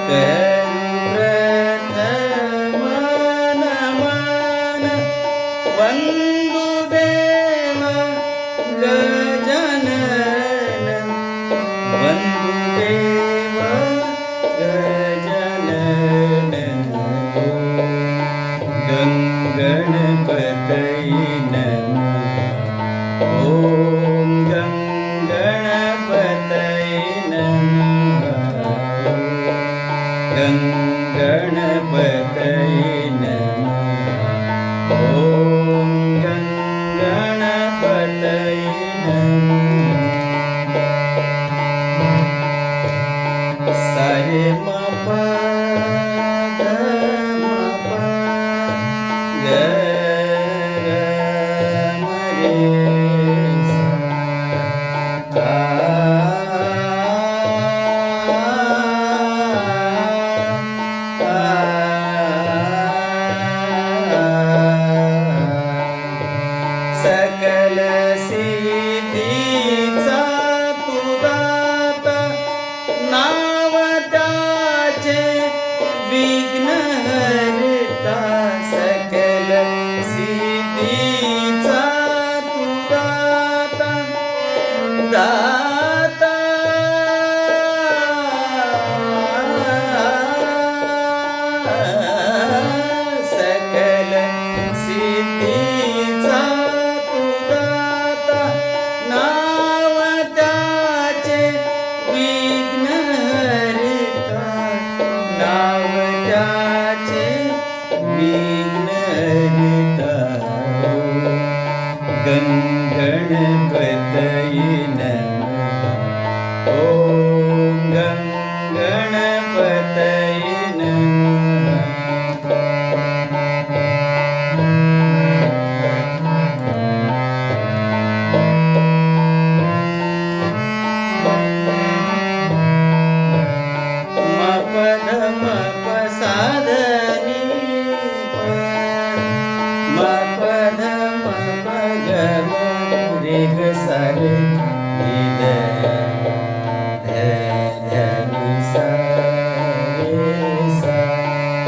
करू प्रथम नमन वंदुदेव गजानन वंदुदेव गजानन गणपतये नमः ओम गणपतये नमः गणपतये नमः ओम गणपतये नमः सारे मपा सकल सिद्धीचा तू दाता नाव त्याचे विघ्न हरता सकल सिद्धीचा तू दाता दाता सकल सिद्धीचा नाव त्याचे विघ्न हरता नाव त्याचे विघ्न हरता गणपतये नमः ओम गणपतये नमः सारे ध धनि सा रे सा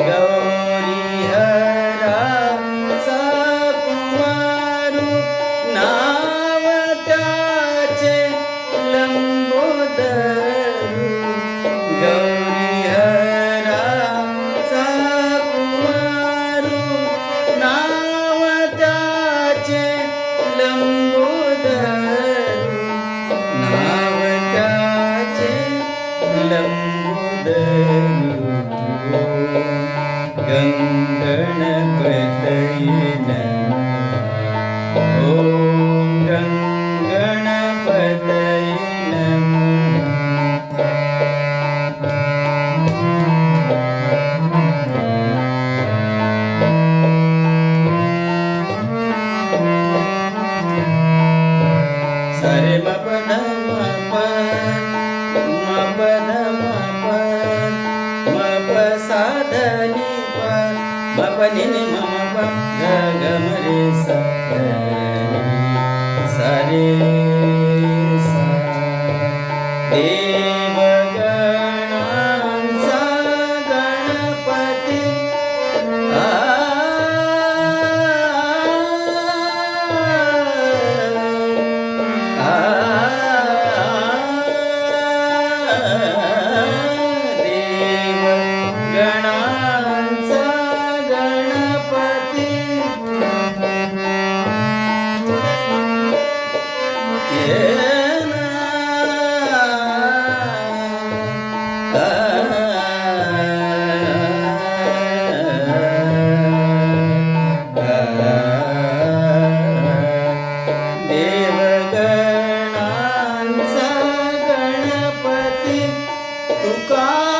गौरी हरा सा कुमारू नाव त्याचे लंबोदरू गौरी हरा सा कुमारू नाव त्याचे लंबोदरू नाव त्याचे लंबोदरू गणपतये नमः ओम गणपतये नमः सारे मपद मप साधनी मप नि मम ग म रे सा सारे सा देवगणांचा गणपती गणांचा गणपती देवगणांचा गणपती तुका